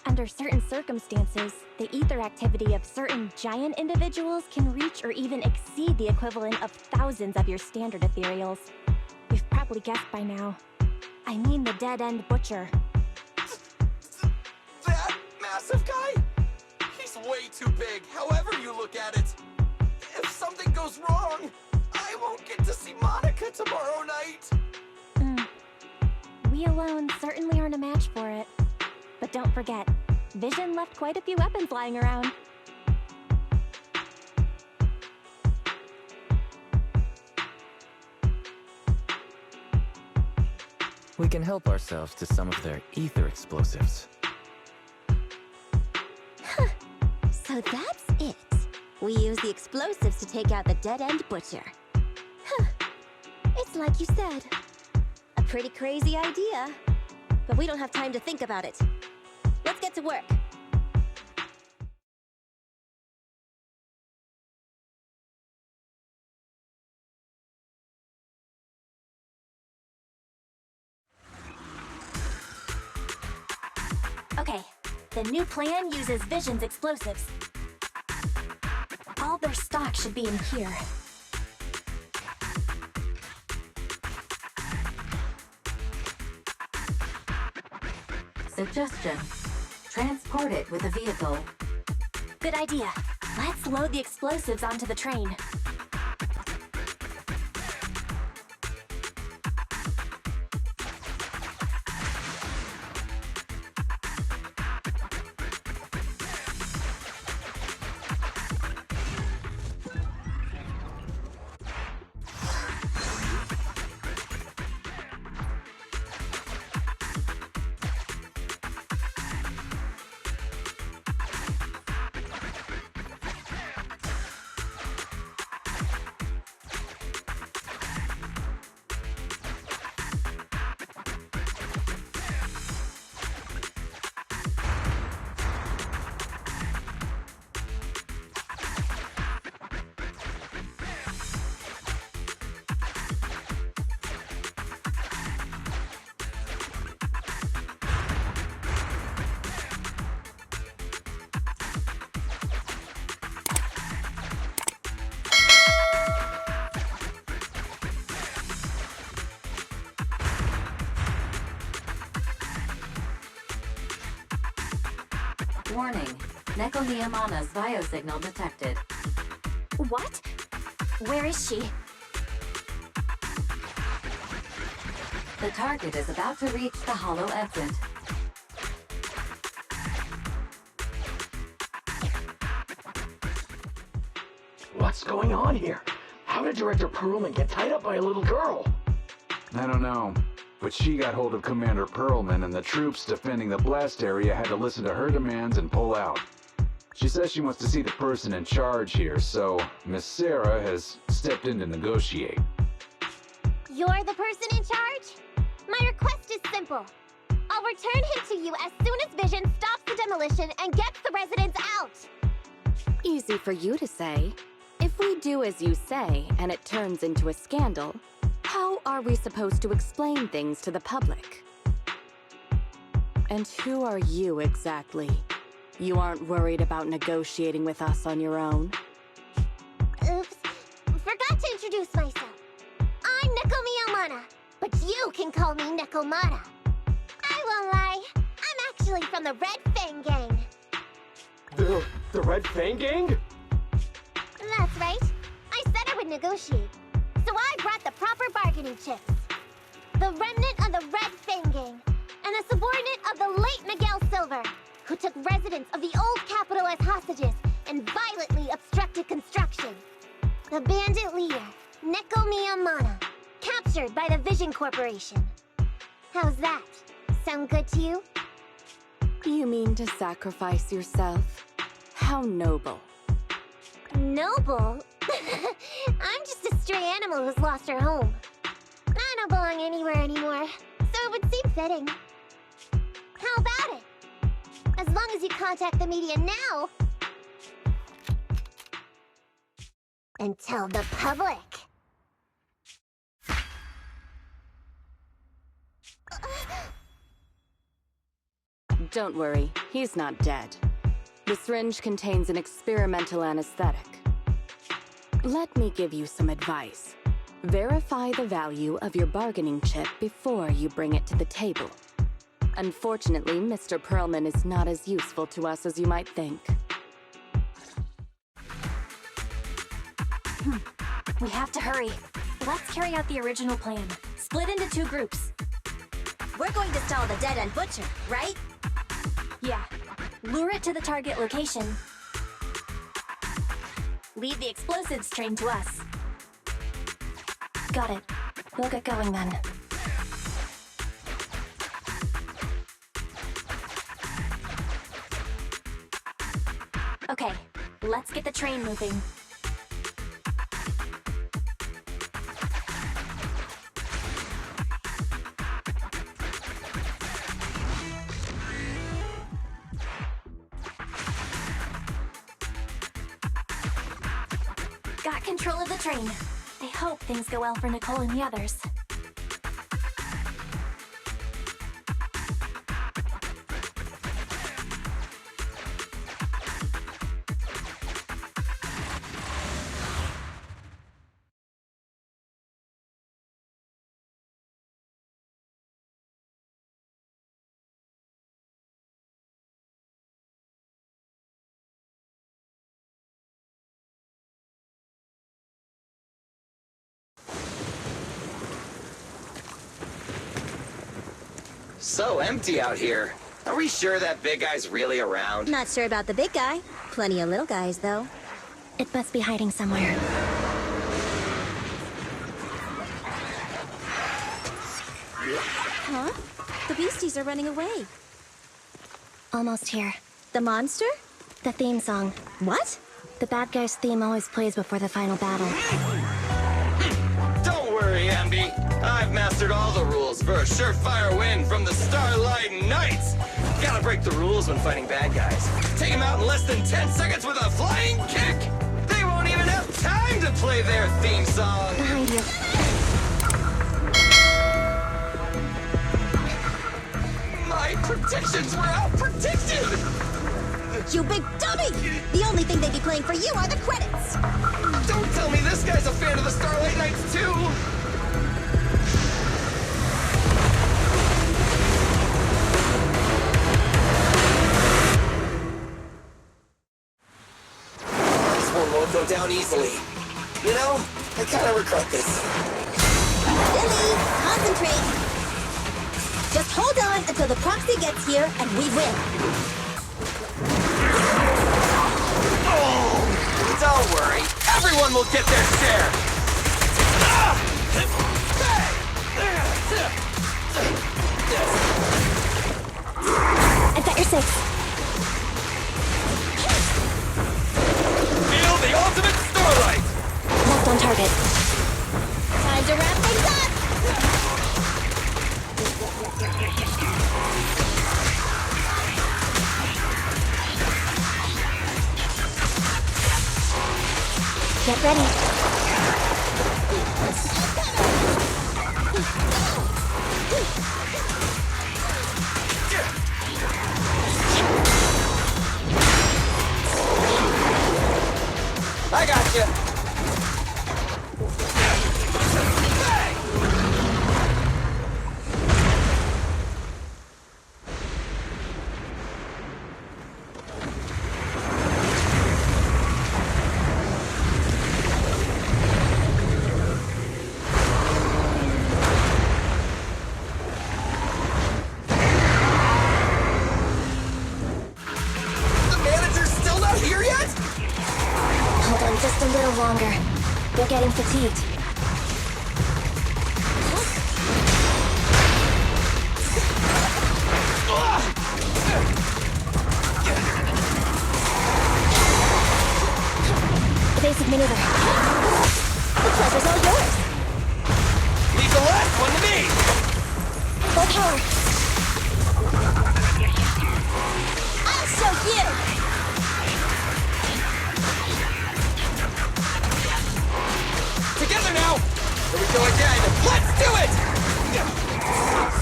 Under certain circumstances, the ether activity of certain giant individuals can reach or even exceed the equivalent of thousands of your standard ethereals. You've probably guessed by now. I mean the dead-end butcher. That massive guy? He's way too big, however you look at it. If something goes wrong, I won't get to see Monica tomorrow night. We alone certainly aren't a match for it. But don't forget, Vision left quite a few weapons lying around. We can help ourselves to some of their ether explosives. So that's it. We use the explosives to take out the dead-end butcher. Huh. It's like you said. A pretty crazy idea. But we don't have time to think about it. Let's get to work. Okay, the new plan uses Vision's explosives. All their stock should be in here. Suggestion. Transport it with a vehicle. Good idea. Let's load the explosives onto the train. Warning. Neko-Niamana's biosignal detected. What? Where is she? The target is about to reach the hollow exit. What's going on here? How did Director Perlman get tied up by a little girl? I don't know, but she got hold of Commander Perlman, and the troops defending the blast area had to listen to her demands and pull out. She says she wants to see the person in charge here, so Miss Sarah has stepped in to negotiate. You're the person in charge? My request is simple. I'll return him to you as soon as Vision stops the demolition and gets the residents out. Easy for you to say. If we do as you say and it turns into a scandal, how are we supposed to explain things to the public? And who are you exactly? You aren't worried about negotiating with us on your own? Oops. Forgot to introduce myself. I'm Neko-Niamana, but you can call me Nekomata. I won't lie. I'm actually from the Red Fang Gang. The Red Fang Gang? That's right. I said I would negotiate. So I brought the proper bargaining chips. The remnant of the Red Fang Gang. and a subordinate of the late Miguel Silver, who took residents of the old capital as hostages and violently obstructed construction. The bandit leader, Neko Miyamana, captured by the Vision Corporation. How's that? Sound good to you? You mean to sacrifice yourself? How noble. Noble? I'm just a stray animal who's lost her home. I don't belong anywhere anymore, so it would seem fitting. How about it? As long as you contact the media now and tell the public. Don't worry, he's not dead. The syringe contains an experimental anesthetic. Let me give you some advice. Verify the value of your bargaining chip before you bring it to the table. Unfortunately, Mr. Perlman is not as useful to us as you might think. We have to hurry. Let's carry out the original plan. Split into 2 groups. We're going to stall the dead-end butcher, right? Yeah. Lure it to the target location. Leave the explosives train to us. Got it. We'll get going then. Okay, let's get the train moving. Got control of the train. I hope things go well for Nicole and the others. So empty out here. Are we sure that big guy's really around? Not sure about the big guy. Plenty of little guys, though. It must be hiding somewhere. Huh? The beasties are running away. Almost here. The monster? The theme song. What? The bad guy's theme always plays before the final battle. Don't worry, Ambi. I've mastered all the rules for a surefire win from the Starlight Knights. Gotta break the rules when fighting bad guys. Take them out in less than 10 seconds with a flying kick. They won't even have time to play their theme song. Behind you. My predictions were out-predicted! You big dummy! The only thing they'd be playing for you are the credits! Don't tell me this guy's a fan of the Starlight Knights, too! This one won't go down easily. You know, I kind of regret this. Billy, concentrate! Just hold on until the proxy gets here and we win. Oh, don't worry. Everyone will get their share. I've got your 6. Feel the ultimate starlight! Left on target. Time to wrap things up! Get ready. I got you. power! I'll show you! Together now! Here we go again! Let's do it!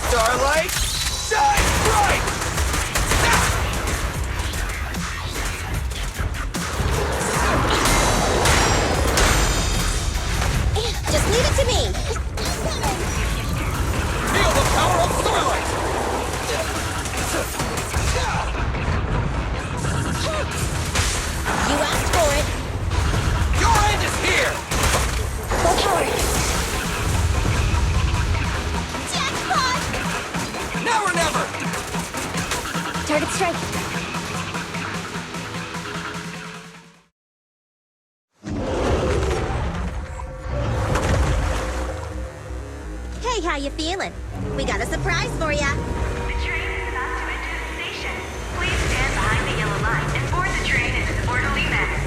Starlight, shine bright! Just leave it to me! Feel the power of Starlight! You asked for it! Your end is here! Full power! Jackpot! Now or never! Target strike! Hey, how you feeling? We got a surprise for ya! The train is about to enter the station. Please stand behind the yellow line and board the train in an orderly manner.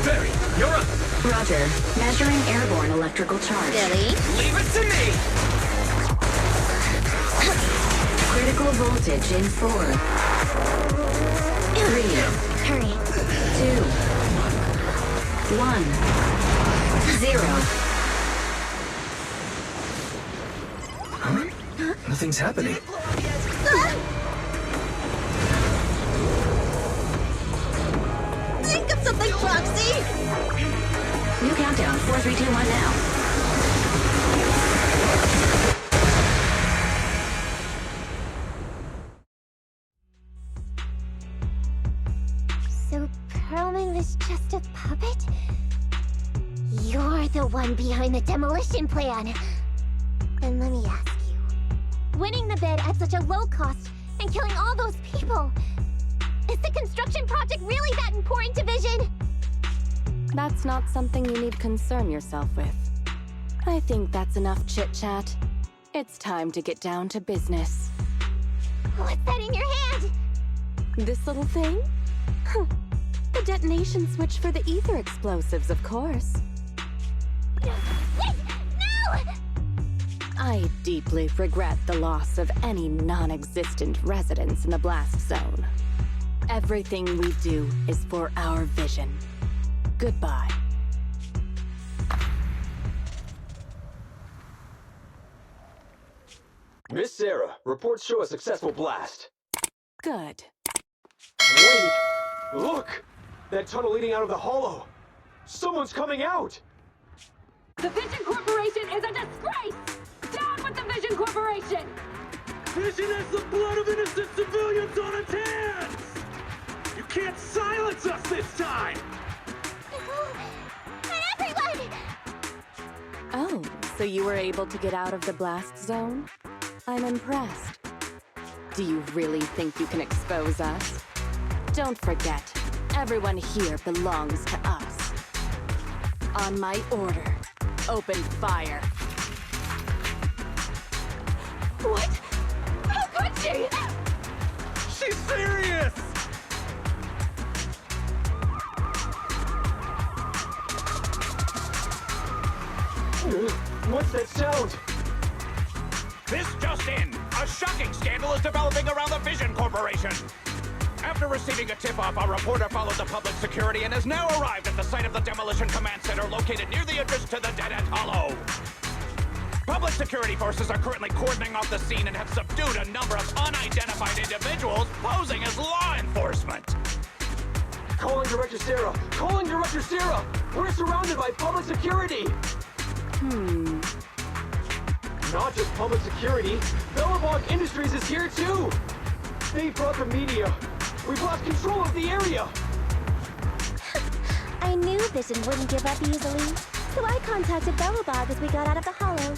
Barry, you're up. Roger. Measuring airborne electrical charge. Billy? Leave it to me! Critical voltage in 4, 3, Hurry. 2, 1, 0. Nothing's happening. Think of something, Foxy! New countdown. 4, 3, 2, 1 now. So Perlman was just a puppet? You're the one behind the demolition plan. And let me ask you, winning the bid at such a low cost and killing all those people, is the construction project really that important to Vision? That's not something you need concern yourself with. I think that's enough chit-chat. It's time to get down to business. What's that in your hand? This little thing? Huh. The detonation switch for the ether explosives, of course. Wait! No! I deeply regret the loss of any non-existent residents in the blast zone. Everything we do is for our vision. Goodbye. Miss Sarah, reports show a successful blast. Good. Wait! Look! That tunnel leading out of the hollow! Someone's coming out! The Vision Corporation is a disgrace! Down with the Vision Corporation! Vision has the blood of innocent civilians on its hands! You can't silence us this time! Everyone! Oh, so you were able to get out of the blast zone? I'm impressed. Do you really think you can expose us? Don't forget, everyone here belongs to us. On my order, open fire. What? How could she? She's serious! What's that sound? This just in! A shocking scandal is developing around the Vision Corporation! After receiving a tip-off, our reporter followed the public security and has now arrived at the site of the Demolition Command Center located near the entrance to the Dead End Hollow. Public security forces are currently cordoning off the scene and have subdued a number of unidentified individuals posing as law enforcement. Calling Director Sarah! Calling Director Sarah! We're surrounded by public security! Not just public security, Bellabog Industries is here too! They brought the media! We've lost control of the area! I knew Vision wouldn't give up easily, so I contacted Bellabog as we got out of the hollow.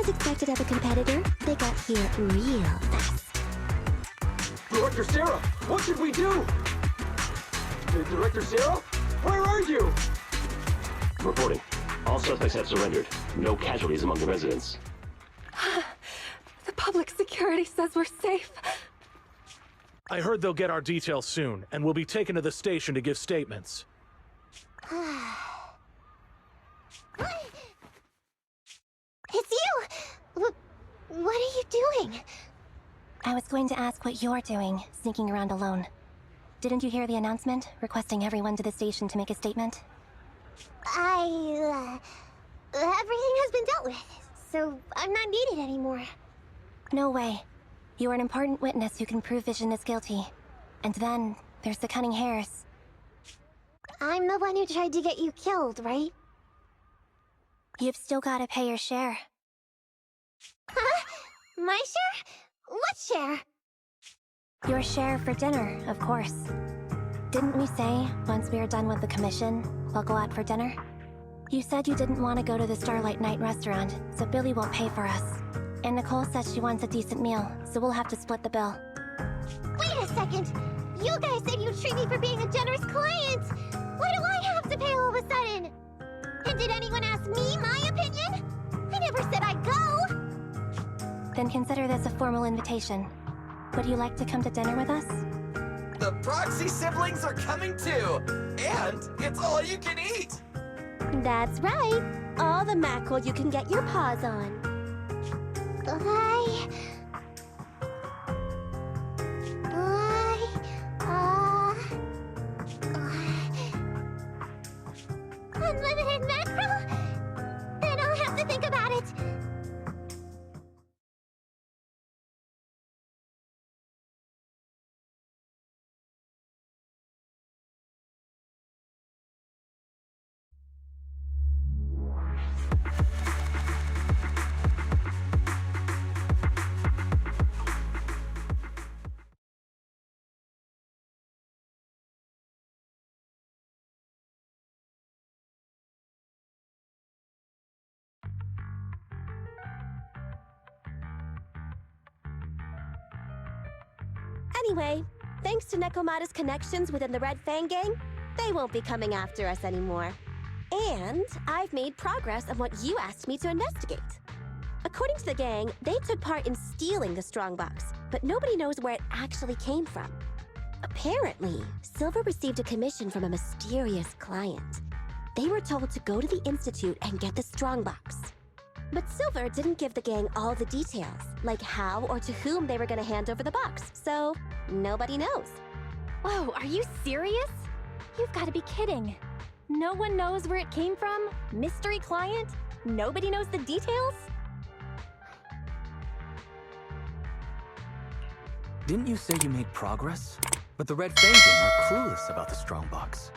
As expected of a competitor, they got here real fast. Director Sarah, what should we do? Director Sarah? Where are you? Reporting. All suspects have surrendered. No casualties among the residents. The public security says we're safe. I heard they'll get our details soon, and we'll be taken to the station to give statements. It's you! What are you doing? I was going to ask what you're doing, sneaking around alone. Didn't you hear the announcement, requesting everyone to the station to make a statement? Everything has been dealt with, so I'm not needed anymore. No way. You are an important witness who can prove Vision is guilty. And then, there's the cunning hairs. I'm the one who tried to get you killed, right? You've still gotta pay your share. Huh? My share? What share? Your share for dinner, of course. Didn't we say, once we are done with the commission, we'll go out for dinner? You said you didn't want to go to the Starlight Night restaurant, so Billy won't pay for us. And Nicole says she wants a decent meal, so we'll have to split the bill. Wait a second! You guys said you'd treat me for being a generous client! Why do I have to pay all of a sudden? And did anyone ask me my opinion? I never said I'd go! Then consider this a formal invitation. Would you like to come to dinner with us? The Proxy siblings are coming too! And it's all you can eat! That's right. All the mackerel you can get your paws on. Unlimited mackerel? Then I'll have to think about it. Anyway, thanks to Nekomata's connections within the Red Fang gang, they won't be coming after us anymore. And I've made progress on what you asked me to investigate. According to the gang, they took part in stealing the strongbox, but nobody knows where it actually came from. Apparently, Silver received a commission from a mysterious client. They were told to go to the Institute and get the strongbox. But Silver didn't give the gang all the details, like how or to whom they were going to hand over the box, so nobody knows. Whoa, are you serious? You've got to be kidding. No one knows where it came from? Mystery client? Nobody knows the details? Didn't you say you made progress? But the Red Fang gang are clueless about the strongbox.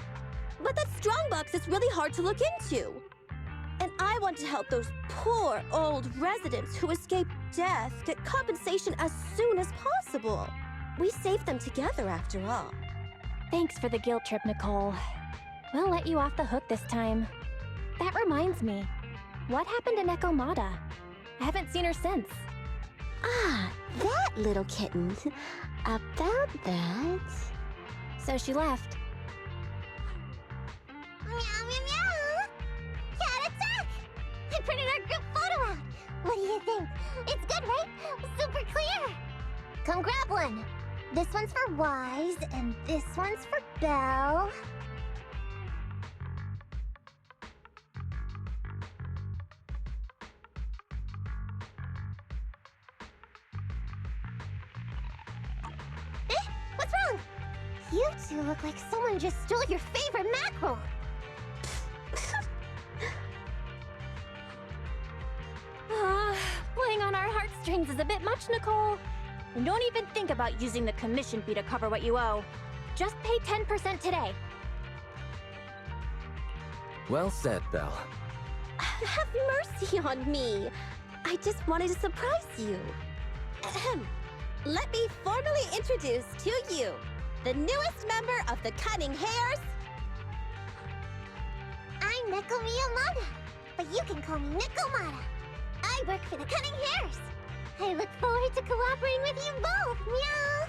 But that strongbox is really hard to look into. And I want to help those poor old residents who escaped death get compensation as soon as possible. We saved them together after all. Thanks for the guilt trip, Nicole. We'll let you off the hook this time. That reminds me. What happened to Nekomata? I haven't seen her since. Ah, that little kitten. About that... So she left. Meow, meow, meow! Cat attack! I printed our group photo out! What do you think? It's good, right? Super clear! Come grab one! This one's for Wise, and this one's for Belle. What's wrong? You two look like someone just stole your favorite mackerel. Playing on our heartstrings is a bit much, Nicole. And don't even think about using the commission fee to cover what you owe. Just pay 10% today. Well said, Belle. Have mercy on me. I just wanted to surprise you. Ahem. Let me formally introduce to you the newest member of the Cunning Hairs. I'm Neko Miyamada, but you can call me Nekomata. I work for the Cunning Hairs. I look forward to cooperating with you both, meow!